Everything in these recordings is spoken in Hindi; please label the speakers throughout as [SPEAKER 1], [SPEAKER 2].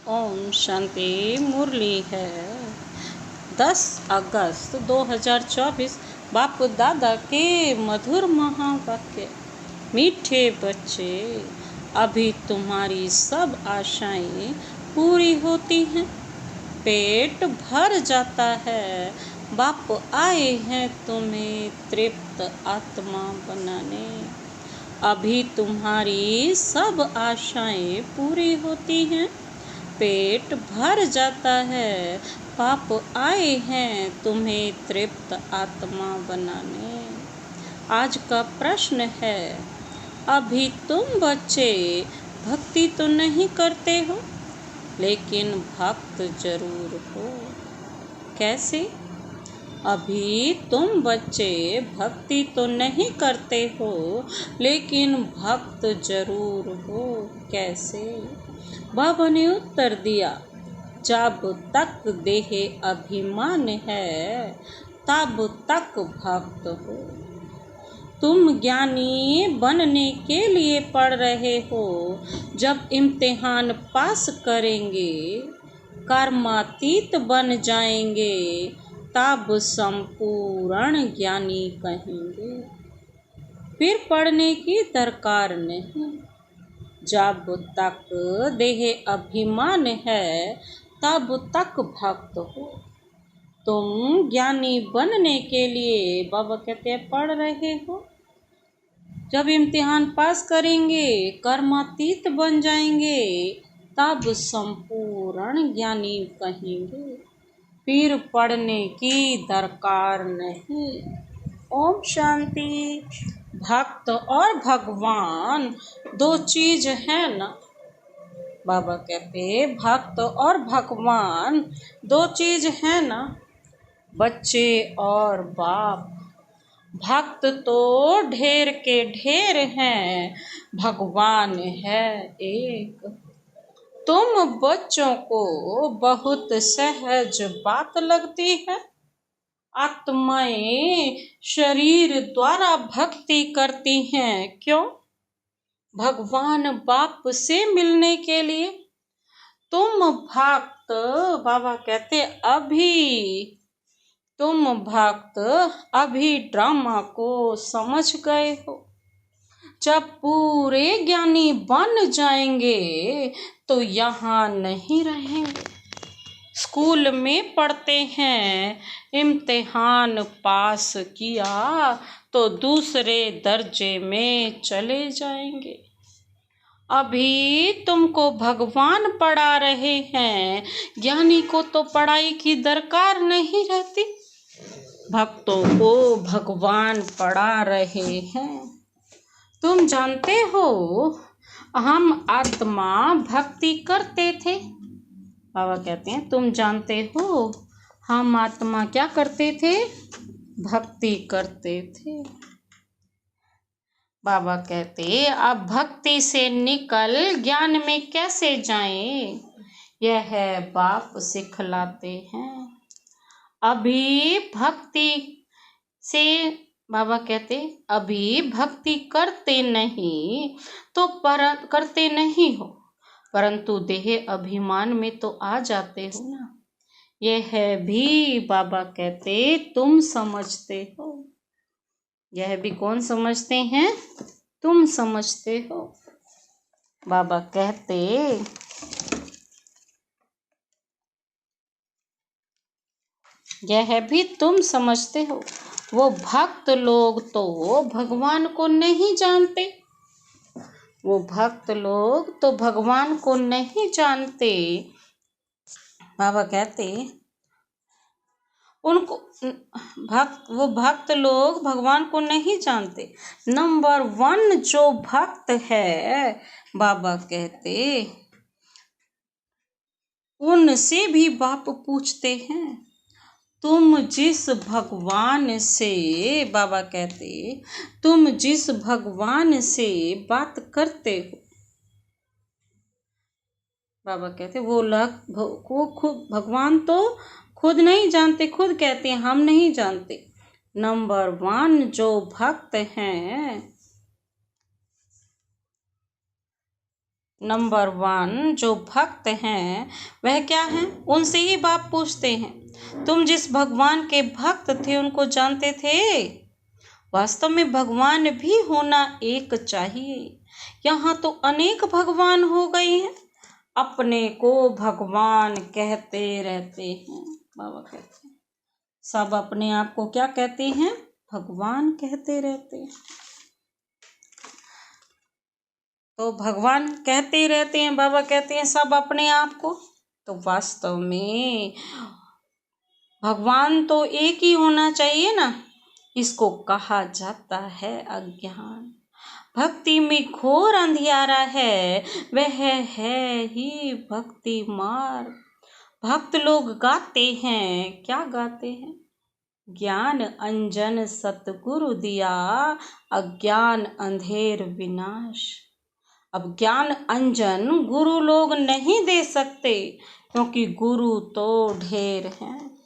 [SPEAKER 1] ओम शांति। मुरली है 10 अगस्त 2024। बाप दादा के मधुर महावाक्य। मीठे बच्चे, अभी तुम्हारी सब आशाएं पूरी होती हैं, पेट भर जाता है। बाप आए हैं तुम्हें तृप्त आत्मा बनाने। अभी तुम्हारी सब आशाएं पूरी होती हैं, पेट भर जाता है। बाप आए हैं तुम्हें तृप्त आत्मा बनाने। आज का प्रश्न है, अभी तुम बच्चे भक्ति तो नहीं करते हो, लेकिन भक्त जरूर हो। कैसे? अभी तुम बच्चे भक्ति तो नहीं करते हो, लेकिन भक्त जरूर हो। कैसे? बाबा ने उत्तर दिया, जब तक देह अभिमान है तब तक भक्त हो। तुम ज्ञानी बनने के लिए पढ़ रहे हो, जब इम्तिहान पास करेंगे, कर्मातीत बन जाएंगे, तब संपूर्ण ज्ञानी कहेंगे। फिर पढ़ने की दरकार नहीं। जब तक देह अभिमान है तब तक भक्त हो। तुम ज्ञानी बनने के लिए, बाबा कहते हैं, पढ़ रहे हो। जब इम्तिहान पास करेंगे, कर्मातीत बन जाएंगे, तब संपूर्ण ज्ञानी कहेंगे। फिर पढ़ने की दरकार नहीं। ओम शांति। भक्त और भगवान दो चीज है ना। बाबा कहते, भक्त और भगवान दो चीज है ना, बच्चे और बाप। भक्त तो ढेर के ढेर हैं, भगवान है एक। तुम बच्चों को बहुत सहज बात लगती है। आत्माएं शरीर द्वारा भक्ति करती हैं, क्यों? भगवान बाप से मिलने के लिए। तुम भक्त, बाबा कहते, अभी ड्रामा को समझ गए हो। जब पूरे ज्ञानी बन जाएंगे तो यहाँ नहीं रहेंगे। स्कूल में पढ़ते हैं, इम्तिहान पास किया तो दूसरे दर्जे में चले जाएंगे। अभी तुमको भगवान पढ़ा रहे हैं, ज्ञानी को तो पढ़ाई की दरकार नहीं रहती। भक्तों को भगवान पढ़ा रहे हैं। तुम जानते हो, हम आत्मा भक्ति करते थे। बाबा कहते हैं, तुम जानते हो, हम आत्मा क्या करते थे? भक्ति करते थे। बाबा कहते, अब भक्ति से निकल ज्ञान में कैसे जाएं? यह बाप सिखलाते हैं। अभी भक्ति से, बाबा कहते, अभी भक्ति करते नहीं तो करते नहीं हो, परंतु देह अभिमान में तो आ जाते हो ना। यह भी बाबा कहते तुम समझते हो। यह भी कौन समझते हैं? तुम समझते हो। बाबा कहते, यह भी तुम समझते हो। वो भक्त लोग तो भगवान को नहीं जानते। वो भक्त लोग तो भगवान को नहीं जानते। बाबा कहते, वो भक्त लोग भगवान को नहीं जानते। नंबर 1 जो भक्त है, बाबा कहते, उनसे भी बाप पूछते हैं, तुम जिस भगवान से, बाबा कहते, तुम जिस भगवान से बात करते हो, बाबा कहते, वो खुद भगवान तो खुद नहीं जानते। खुद कहते हैं, हम नहीं जानते। नंबर 1 जो भक्त हैं, नंबर 1 जो भक्त हैं वह क्या हैं? उनसे ही बाप पूछते हैं, तुम जिस भगवान के भक्त थे उनको जानते थे? वास्तव में भगवान भी होना एक चाहिए। यहाँ तो अनेक भगवान हो गए हैं, अपने को भगवान कहते रहते हैं। बाबा कहते हैं सब अपने आप को क्या कहते हैं? भगवान कहते रहते हैं। तो भगवान कहते रहते हैं, बाबा कहते हैं सब अपने आप को। तो वास्तव में भगवान तो एक ही होना चाहिए ना। इसको कहा जाता है अज्ञान। भक्ति में घोर अंधियारा है, वह है ही भक्ति मार्ग। भक्त लोग गाते हैं, क्या गाते हैं? ज्ञान अंजन सतगुरु दिया, अज्ञान अंधेर विनाश। अब ज्ञान अंजन गुरु लोग नहीं दे सकते, क्योंकि गुरु तो ढेर हैं।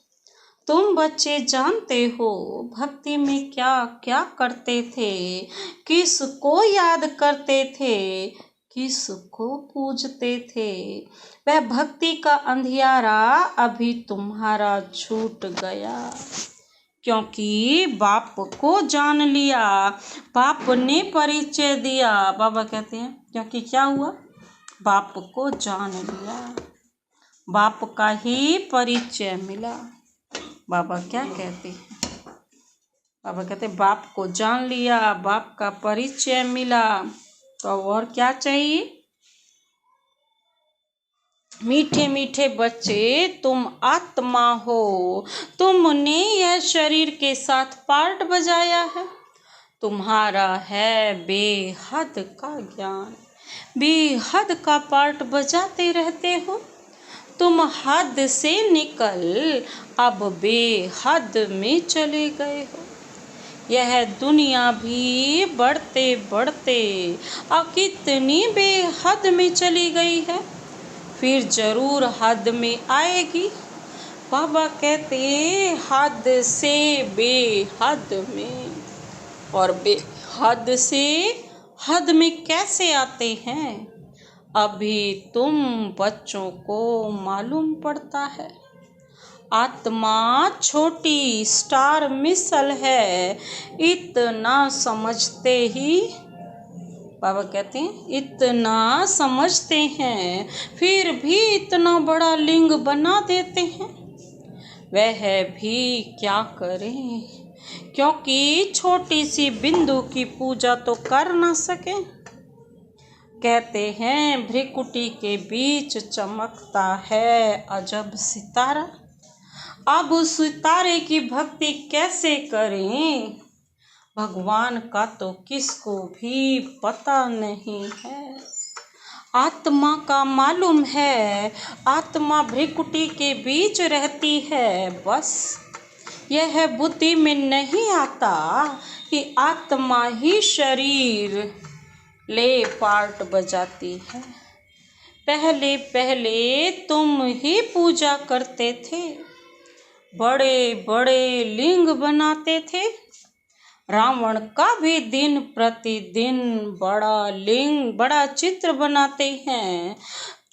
[SPEAKER 1] तुम बच्चे जानते हो भक्ति में क्या क्या करते थे, किसको याद करते थे, किसको पूजते थे। वह भक्ति का अंधियारा अभी तुम्हारा छूट गया, क्योंकि बाप को जान लिया, बाप ने परिचय दिया। बाबा कहते हैं क्योंकि क्या हुआ? बाप को जान लिया, बाप का ही परिचय मिला। बाबा क्या कहते हैं? बाबा कहते हैं बाप को जान लिया, बाप का परिचय मिला, तो और क्या चाहिए? मीठे मीठे बच्चे तुम आत्मा हो, तुमने यह शरीर के साथ पार्ट बजाया है। तुम्हारा है बेहद का ज्ञान, बेहद का पार्ट बजाते रहते हो। तुम हद से निकल अब बेहद में चले गए हो। यह दुनिया भी बढ़ते बढ़ते अब कितनी बेहद में चली गई है, फिर जरूर हद में आएगी। बाबा कहते हद से बेहद में, और बेहद से हद में कैसे आते हैं, अभी तुम बच्चों को मालूम पड़ता है। आत्मा छोटी स्टार मिसल है, इतना समझते ही, बाबा कहते हैं इतना समझते हैं, फिर भी इतना बड़ा लिंग बना देते हैं। वह भी क्या करें, क्योंकि छोटी सी बिंदु की पूजा तो कर ना सके। कहते हैं भ्रिकुटी के बीच चमकता है अजब सितारा। अब उस सितारे की भक्ति कैसे करें? भगवान का तो किसको भी पता नहीं है। आत्मा का मालूम है, आत्मा भ्रिकुटी के बीच रहती है, बस यह बुद्धि में नहीं आता कि आत्मा ही शरीर ले पार्ट बजाती है। पहले पहले तुम ही पूजा करते थे, बड़े बड़े लिंग बनाते थे। रावण का भी दिन प्रतिदिन बड़ा लिंग, बड़ा चित्र बनाते हैं।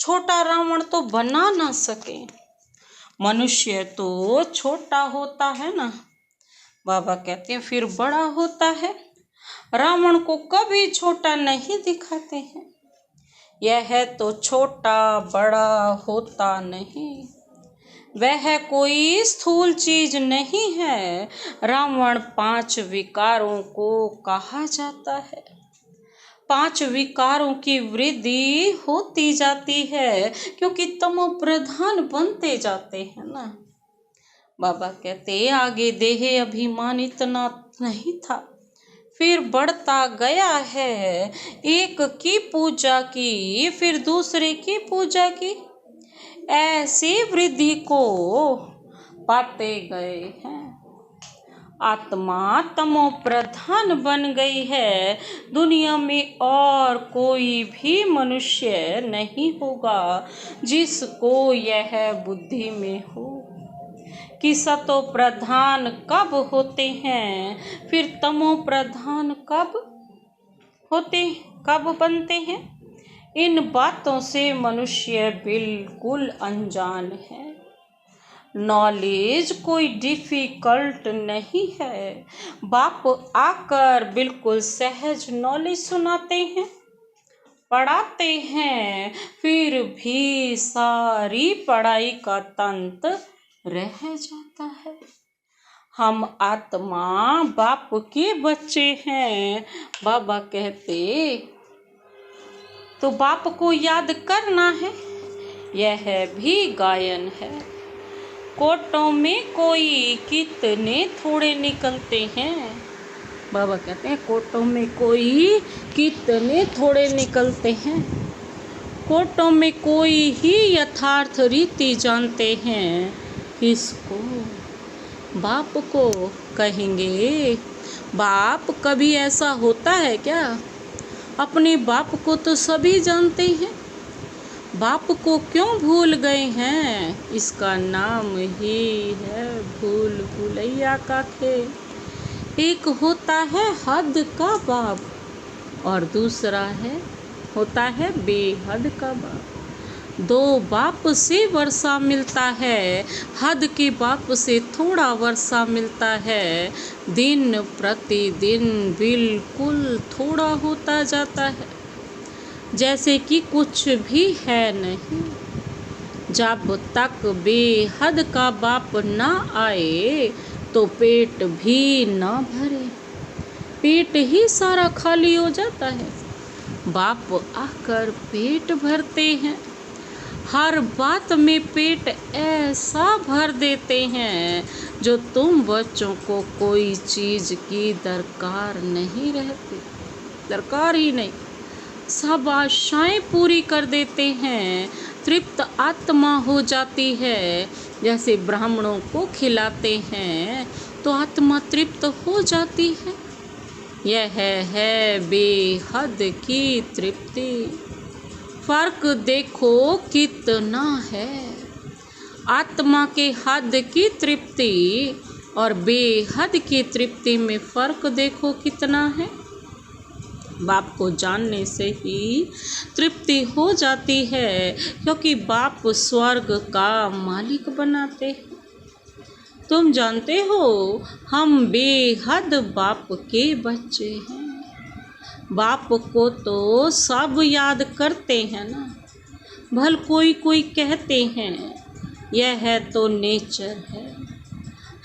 [SPEAKER 1] छोटा रावण तो बना ना सके, मनुष्य तो छोटा होता है ना। बाबा कहते हैं फिर बड़ा होता है। रावण को कभी छोटा नहीं दिखाते हैं। यह तो छोटा बड़ा होता नहीं, वह कोई स्थूल चीज नहीं है। रावण 5 विकारों को कहा जाता है। 5 विकारों की वृद्धि होती जाती है, क्योंकि तमो प्रधान बनते जाते हैं ना। बाबा कहते आगे देह अभिमान इतना नहीं था, फिर बढ़ता गया है। एक की पूजा की, फिर दूसरे की पूजा की, ऐसी वृद्धि को पाते गए हैं। आत्मा तमो प्रधान बन गई है। दुनिया में और कोई भी मनुष्य नहीं होगा जिसको यह बुद्धि में हो कि सतो प्रधान कब होते हैं, फिर तमो प्रधान कब बनते हैं। इन बातों से मनुष्य बिल्कुल अनजान है। नॉलेज कोई डिफिकल्ट नहीं है। बाप आकर बिल्कुल सहज नॉलेज सुनाते हैं, पढ़ाते हैं, फिर भी सारी पढ़ाई का तंत्र रह जाता है। हम आत्मा बाप के बच्चे हैं, बाबा कहते, तो बाप को याद करना है, यह भी गायन है। कोटों में कोई कितने थोड़े निकलते हैं, बाबा कहते हैं कोटों में कोई कितने थोड़े निकलते हैं। कोटों में कोई ही यथार्थ रीति जानते हैं, किसको? बाप को कहेंगे। बाप कभी ऐसा होता है क्या? अपने बाप को तो सभी जानते हैं, बाप को क्यों भूल गए हैं? इसका नाम ही है भूल भुलैया का खेल। एक होता है हद का बाप और दूसरा होता है बेहद का बाप। दो बाप से वर्षा मिलता है, हद के बाप से थोड़ा वर्षा मिलता है। दिन प्रतिदिन बिल्कुल थोड़ा होता जाता है, जैसे कि कुछ भी है नहीं। जब तक बेहद का बाप ना आए तो पेट भी ना भरे, पेट ही सारा खाली हो जाता है। बाप आकर पेट भरते हैं, हर बात में पेट ऐसा भर देते हैं जो तुम बच्चों को कोई चीज़ की दरकार नहीं रहती, दरकार ही नहीं। सब आशाएं पूरी कर देते हैं, तृप्त आत्मा हो जाती है। जैसे ब्राह्मणों को खिलाते हैं तो आत्मा तृप्त हो जाती है। यह है बेहद की तृप्ति। फर्क देखो कितना है, आत्मा के हद की तृप्ति और बेहद की तृप्ति में फर्क देखो कितना है। बाप को जानने से ही तृप्ति हो जाती है, क्योंकि बाप स्वर्ग का मालिक बनाते हैं। तुम जानते हो हम बेहद बाप के बच्चे हैं। बाप को तो सब याद करते हैं ना। भल कोई कोई कहते हैं यह तो नेचर है,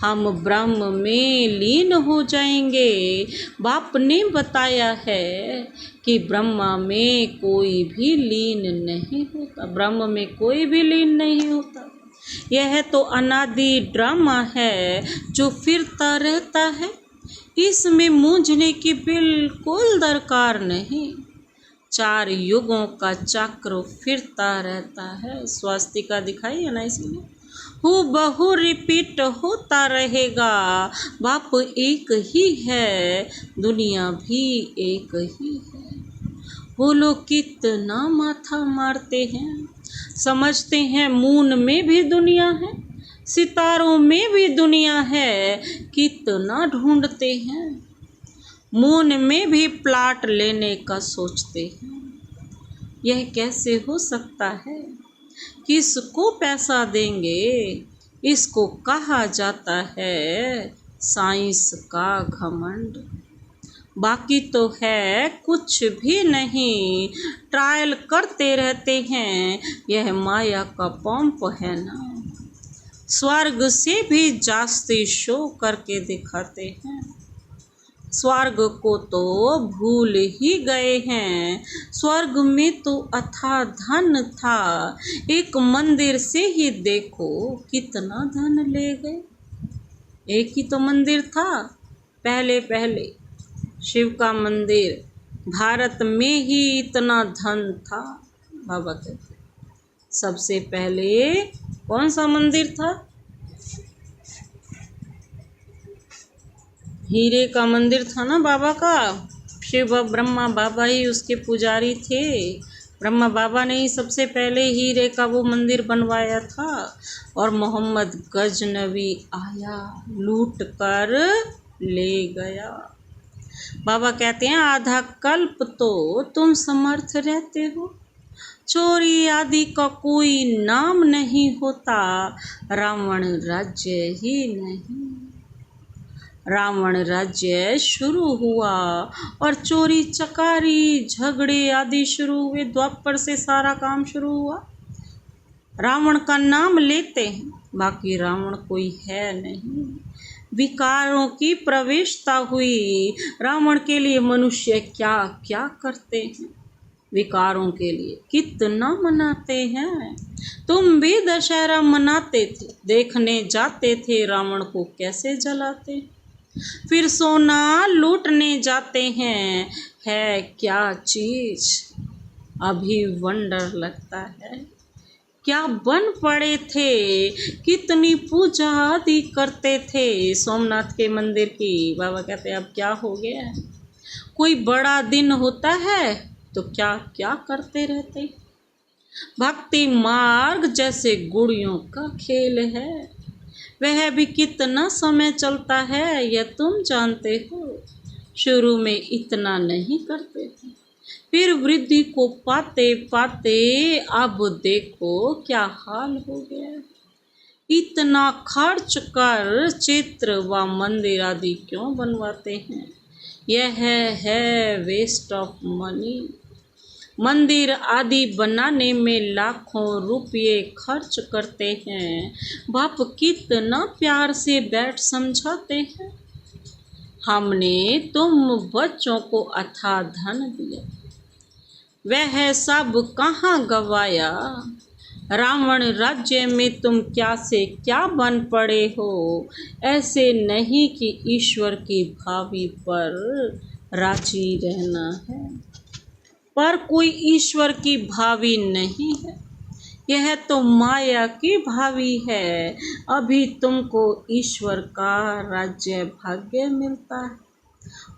[SPEAKER 1] हम ब्रह्म में लीन हो जाएंगे। बाप ने बताया है कि ब्रह्मा में कोई भी लीन नहीं होता, ब्रह्म में कोई भी लीन नहीं होता। यह तो अनादि ड्रामा है जो फिरता रहता है, इसमें मूंझने की बिल्कुल दरकार नहीं। 4 युगों का चक्र फिरता रहता है। स्वास्तिका दिखाई है ना, इसलिए हूबहू रिपीट होता रहेगा। बाप एक ही है, दुनिया भी एक ही है। वो लोग कितना माथा मारते हैं, समझते हैं मून में भी दुनिया है, सितारों में भी दुनिया है। कितना ढूंढते हैं, मून में भी प्लाट लेने का सोचते हैं। यह कैसे हो सकता है? किसको पैसा देंगे? इसको कहा जाता है साइंस का घमंड। बाकी तो है कुछ भी नहीं, ट्रायल करते रहते हैं। यह माया का पंप है ना, स्वर्ग से भी जास्ती शो करके दिखाते हैं। स्वर्ग को तो भूल ही गए हैं। स्वर्ग में तो अथाह धन था, एक मंदिर से ही देखो कितना धन ले गए। एक ही तो मंदिर था पहले पहले, शिव का मंदिर, भारत में ही इतना धन था। बाबा कहते सबसे पहले कौन सा मंदिर था? हीरे का मंदिर था ना बाबा का। शिव ब्रह्मा बाबा ही उसके पुजारी थे। ब्रह्मा बाबा ने ही सबसे पहले हीरे का वो मंदिर बनवाया था, और मोहम्मद गजनवी आया, लूट कर ले गया। बाबा कहते हैं आधा कल्प तो तुम समर्थ रहते हो, चोरी आदि का कोई नाम नहीं होता, रावण राज्य ही नहीं। रावण राज्य शुरू हुआ और चोरी चकारी झगड़े आदि शुरू हुए। द्वापर से सारा काम शुरू हुआ। रावण का नाम लेते हैं, बाकी रावण कोई है नहीं। विकारों की प्रवेशता हुई। रावण के लिए मनुष्य क्या क्या करते हैं, विकारों के लिए कितना मनाते हैं। तुम भी दशहरा मनाते थे, देखने जाते थे रावण को कैसे जलाते। फिर सोना लूटने जाते हैं, है क्या चीज अभी वंडर लगता है। क्या बन पड़े थे, कितनी पूजा आदि करते थे सोमनाथ के मंदिर की। बाबा कहते अब क्या हो गया, कोई बड़ा दिन होता है तो क्या क्या करते रहते। भक्ति मार्ग जैसे गुड़ियों का खेल है, वह भी कितना समय चलता है यह तुम जानते हो। शुरू में इतना नहीं करते थे, फिर वृद्धि को पाते पाते अब देखो क्या हाल हो गया। इतना खर्च कर चित्र व मंदिर आदि क्यों बनवाते हैं, यह है वेस्ट ऑफ मनी। मंदिर आदि बनाने में लाखों रुपये खर्च करते हैं, बाप कितना प्यार से बैठ समझाते हैं। हमने तुम बच्चों को अथाह धन दिया, वह सब कहाँ गवाया। रावण राज्य में तुम क्या से क्या बन पड़े हो। ऐसे नहीं कि ईश्वर की भावी पर राजी रहना है, पर कोई ईश्वर की भावी नहीं है, यह तो माया की भावी है। अभी तुमको ईश्वर का राज्य भाग्य मिलता है,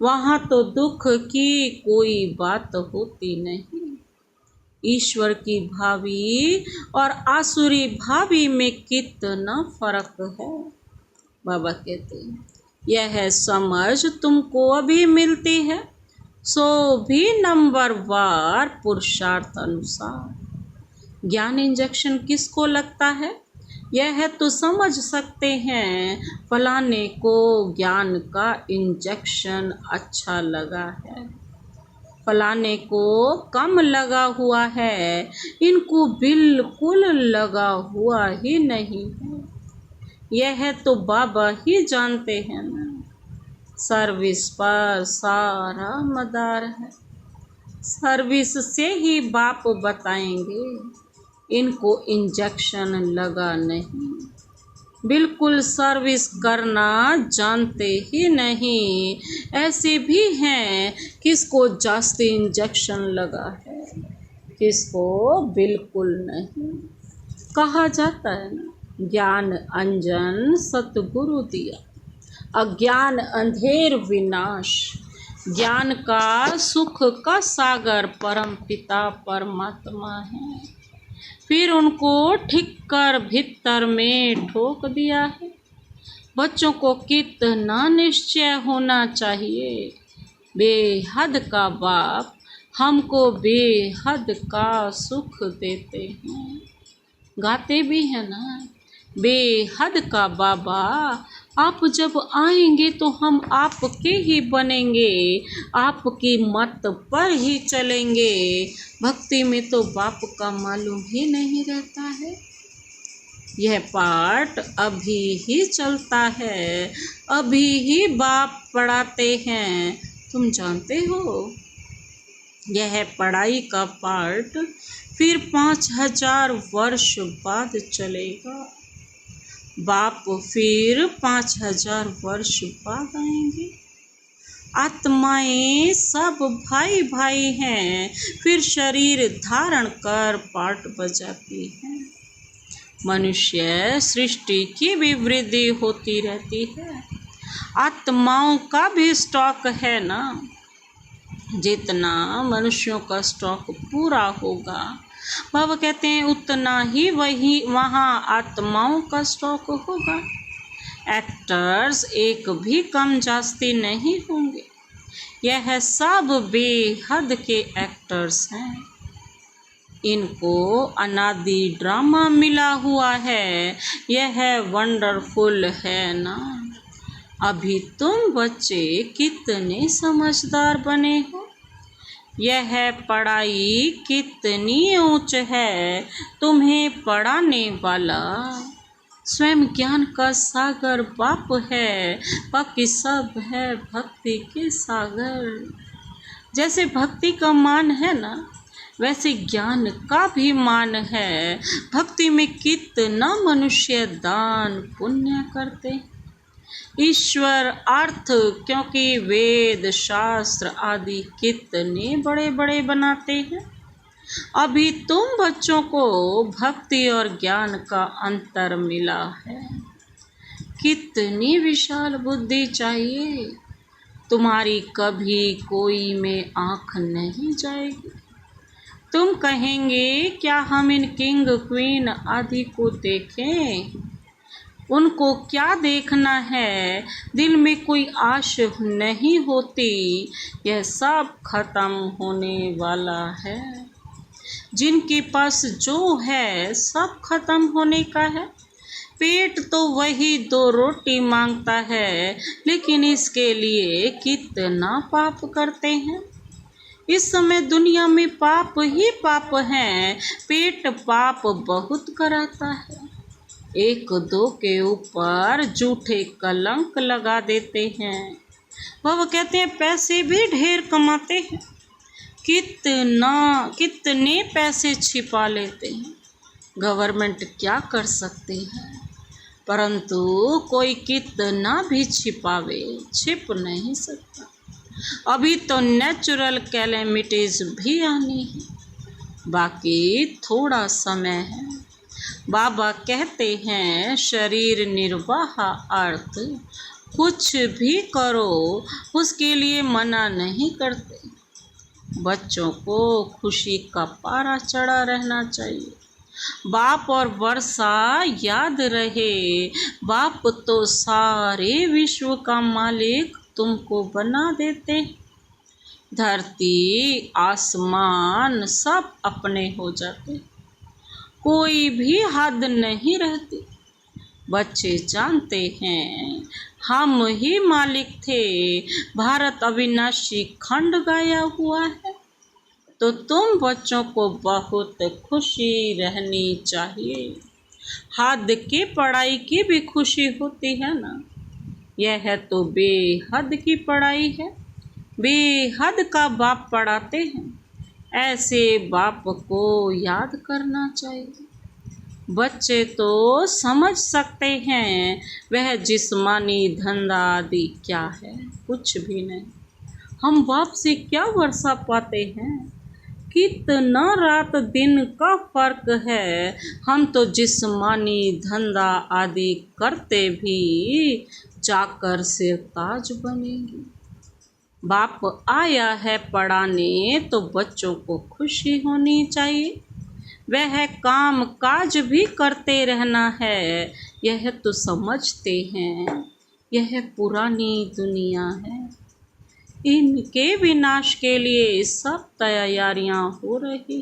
[SPEAKER 1] वहाँ तो दुख की कोई बात होती नहीं। ईश्वर की भावी और आसुरी भावी में कितना फर्क है। बाबा कहते हैं यह समझ तुमको अभी मिलती है, सो भी नंबरवार पुरुषार्थ अनुसार। ज्ञान इंजेक्शन किसको लगता है, यह तो समझ सकते हैं। फलाने को ज्ञान का इंजेक्शन अच्छा लगा है, फलाने को कम लगा हुआ है, इनको बिल्कुल लगा हुआ ही नहीं है। यह तो बाबा ही जानते हैं ना। सर्विस पर सारा मदार है, सर्विस से ही बाप बताएंगे। इनको इंजेक्शन लगा नहीं, बिल्कुल सर्विस करना जानते ही नहीं। ऐसे भी हैं किसको जास्ती इंजेक्शन लगा है, किसको बिल्कुल नहीं। कहा जाता है ना, ज्ञान अंजन सतगुरु दिया, अज्ञान अंधेर विनाश। ज्ञान का सुख का सागर परम पिता परमात्मा है, फिर उनको ठीक कर भीतर में ठोक दिया है। बच्चों को कितना निश्चय होना चाहिए, बेहद का बाप हमको बेहद का सुख देते हैं। गाते भी हैं ना, बेहद का बाबा आप जब आएंगे तो हम आपके ही बनेंगे, आपकी मत पर ही चलेंगे। भक्ति में तो बाप का मालूम ही नहीं रहता है। यह पाठ अभी ही चलता है, अभी ही बाप पढ़ाते हैं, तुम जानते हो। यह पढ़ाई का पाठ फिर 5000 वर्ष बाद चलेगा। बाप फिर 5000 वर्ष बाद आएंगे। आत्माएं सब भाई भाई हैं, फिर शरीर धारण कर पाठ बजाती हैं। मनुष्य सृष्टि की भी वृद्धि होती रहती है, आत्माओं का भी स्टॉक है ना। जितना मनुष्यों का स्टॉक पूरा होगा, बाबा कहते हैं उतना ही वहाँ आत्माओं का स्टॉक होगा। एक्टर्स एक भी कम जास्ती नहीं होंगे, यह सब बेहद के एक्टर्स हैं। इनको अनादि ड्रामा मिला हुआ है, यह वंडरफुल है ना। अभी तुम बच्चे कितने समझदार बने हो, यह पढ़ाई कितनी ऊंच है, तुम्हें पढ़ाने वाला स्वयं ज्ञान का सागर बाप है, बाकी सब है भक्ति के सागर। जैसे भक्ति का मान है ना, वैसे ज्ञान का भी मान है। भक्ति में कितना मनुष्य दान पुण्य करते हैं, ईश्वर अर्थ क्योंकि वेद शास्त्र आदि कितने बड़े बड़े बनाते हैं। अभी तुम बच्चों को भक्ति और ज्ञान का अंतर मिला है। कितनी विशाल बुद्धि चाहिए, तुम्हारी कभी कोई में आँख नहीं जाएगी। तुम कहेंगे क्या हम इन किंग क्वीन आदि को देखें, उनको क्या देखना है, दिल में कोई आश नहीं होती, यह सब खत्म होने वाला है। जिनके पास जो है सब खत्म होने का है। पेट तो वही 2 रोटी मांगता है, लेकिन इसके लिए कितना पाप करते हैं। इस समय दुनिया में पाप ही पाप हैं, पेट पाप बहुत कराता है। 1-2 के ऊपर झूठे कलंक लगा देते हैं। वह कहते हैं पैसे भी ढेर कमाते हैं, कितने पैसे छिपा लेते हैं। गवर्नमेंट क्या कर सकते हैं, परंतु कोई कितना भी छिपावे छिप नहीं सकता। अभी तो नेचुरल कैलेमिटीज भी आनी है, बाकी थोड़ा समय है। बाबा कहते हैं शरीर निर्वाह अर्थ कुछ भी करो, उसके लिए मना नहीं करते। बच्चों को खुशी का पारा चढ़ा रहना चाहिए। बाप और वर्षा याद रहे, बाप तो सारे विश्व का मालिक तुमको बना देते। धरती आसमान सब अपने हो जाते, कोई भी हद नहीं रहती। बच्चे जानते हैं हम ही मालिक थे। भारत अविनाशी खंड गाया हुआ है, तो तुम बच्चों को बहुत खुशी रहनी चाहिए। हद की पढ़ाई की भी खुशी होती है ना, यह तो बेहद की पढ़ाई है। बेहद का बाप पढ़ाते हैं, ऐसे बाप को याद करना चाहिए। बच्चे तो समझ सकते हैं वह जिस्मानी धंधा आदि क्या है, कुछ भी नहीं। हम बाप से क्या वर्षा पाते हैं, कितना रात दिन का फर्क है। हम तो जिस्मानी धंधा आदि करते भी जाकर सिरताज बनेंगे। बाप आया है पढ़ाने, तो बच्चों को खुशी होनी चाहिए। वह काम काज भी करते रहना है, यह तो समझते हैं यह पुरानी दुनिया है। इनके विनाश के लिए सब तैयारियां हो रही।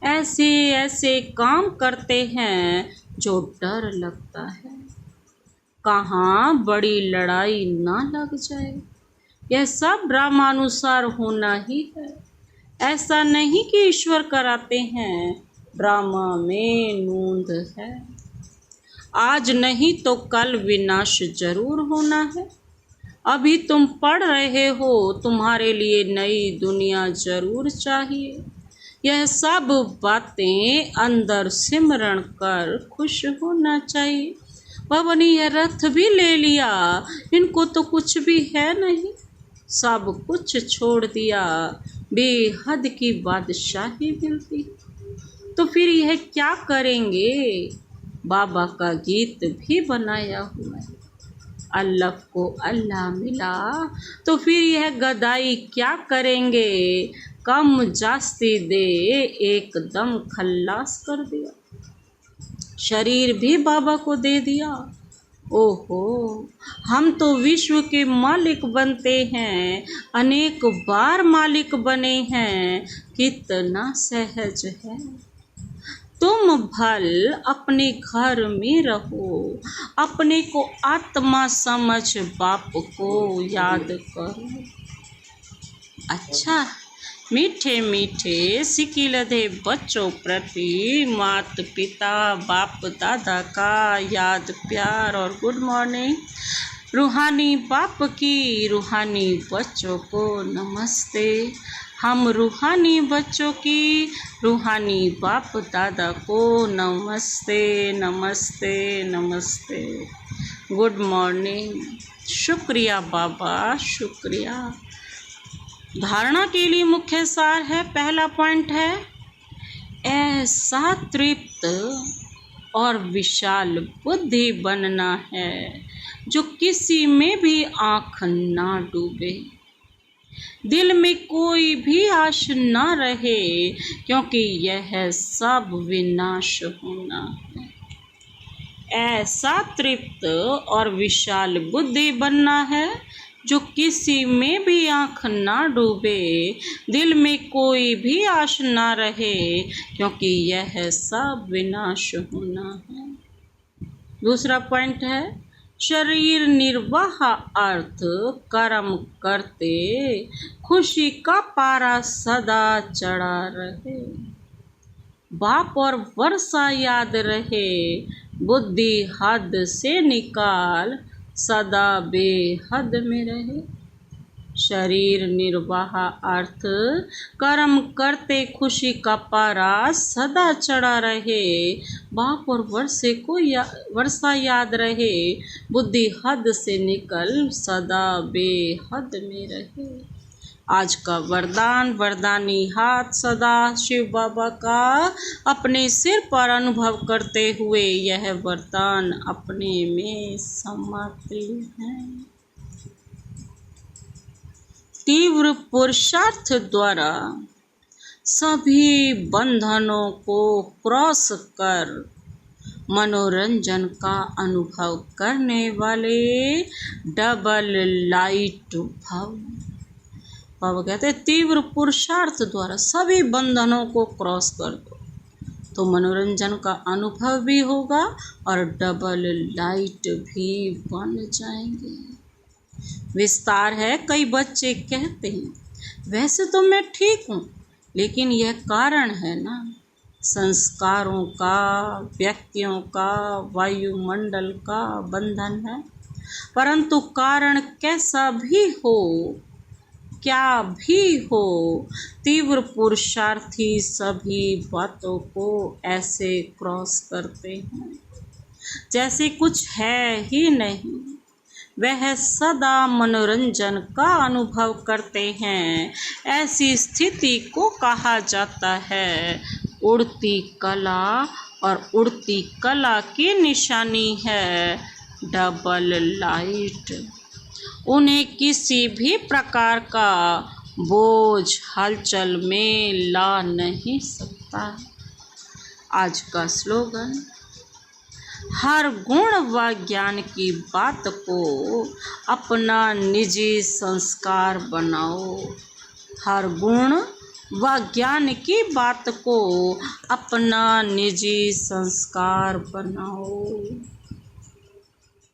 [SPEAKER 1] ऐसे ऐसे काम करते हैं जो डर लगता है, कहाँ बड़ी लड़ाई ना लग जाए। यह सब ड्रामानुसार होना ही है। ऐसा नहीं कि ईश्वर कराते हैं, ड्रामा में नूंद है। आज नहीं तो कल विनाश जरूर होना है। अभी तुम पढ़ रहे हो, तुम्हारे लिए नई दुनिया जरूर चाहिए। यह सब बातें अंदर सिमरण कर खुश होना चाहिए। बाबा ने यह रथ भी ले लिया, इनको तो कुछ भी है नहीं, सब कुछ छोड़ दिया, बेहद की बादशाही मिलती। तो फिर यह क्या करेंगे। बाबा का गीत भी बनाया हुआ है, अल्लाह को अल्लाह मिला तो फिर यह गदाई क्या करेंगे। कम जास्ती दे एकदम खल्लास कर दिया, शरीर भी बाबा को दे दिया, ओहो, हम तो विश्व के मालिक बनते हैं, अनेक बार मालिक बने हैं, कितना सहज है। तुम भल अपने घर में रहो, अपने को आत्मा समझ बाप को याद करो। अच्छा, मीठे मीठे सिकिलधे बच्चों प्रति मात पिता बाप दादा का याद प्यार और गुड मॉर्निंग। रूहानी बाप की रूहानी बच्चों को नमस्ते। हम रूहानी बच्चों की रूहानी बाप दादा को नमस्ते नमस्ते नमस्ते। Good morning. शुक्रिया बाबा, शुक्रिया। धारणा के लिए मुख्य सार है, पहला पॉइंट है ऐसा तृप्त और विशाल बुद्धि बनना है जो किसी में भी आँख ना डूबे, दिल में कोई भी आश ना रहे, क्योंकि यह सब विनाश होना है। ऐसा तृप्त और विशाल बुद्धि बनना है जो किसी में भी आँख ना डूबे, दिल में कोई भी आश ना रहे, क्योंकि यह सब विनाश होना है। दूसरा पॉइंट है शरीर निर्वाह अर्थ कर्म करते, खुशी का पारा सदा चढ़ा रहे, बाप और वर्षा याद रहे, बुद्धि हद से निकाल सदा बेहद में रहे। शरीर निर्वाह अर्थ कर्म करते, खुशी का पारा सदा चढ़ा रहे, बाप और वर्षा याद रहे, बुद्धि हद से निकल सदा बेहद में रहे। आज का वरदान, वरदानी हाथ सदा शिव बाबा का अपने सिर पर अनुभव करते हुए यह वरदान अपने में समाते हैं। तीव्र पुरुषार्थ द्वारा सभी बंधनों को क्रॉस कर मनोरंजन का अनुभव करने वाले डबल लाइट भव। बाबा कहते हैं तीव्र पुरुषार्थ द्वारा सभी बंधनों को क्रॉस कर दो तो मनोरंजन का अनुभव भी होगा और डबल लाइट भी बन जाएंगे। विस्तार है, कई बच्चे कहते हैं वैसे तो मैं ठीक हूँ, लेकिन यह कारण है ना, संस्कारों का, व्यक्तियों का, वायुमंडल का बंधन है। परंतु कारण कैसा भी हो, क्या भी हो, तीव्र पुरुषार्थी सभी बातों को ऐसे क्रॉस करते हैं जैसे कुछ है ही नहीं। वह सदा मनोरंजन का अनुभव करते हैं। ऐसी स्थिति को कहा जाता है उड़ती कला, और उड़ती कला की निशानी है डबल लाइट। उन्हें किसी भी प्रकार का बोझ हलचल में ला नहीं सकता। आज का स्लोगन, हर गुण व ज्ञान की बात को अपना निजी संस्कार बनाओ। हर गुण व ज्ञान की बात को अपना निजी संस्कार बनाओ।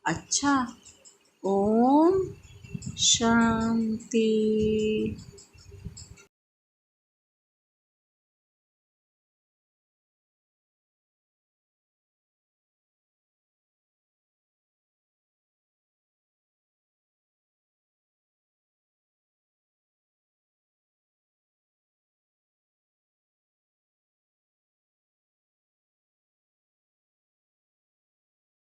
[SPEAKER 1] अच्छा, ओम शांति।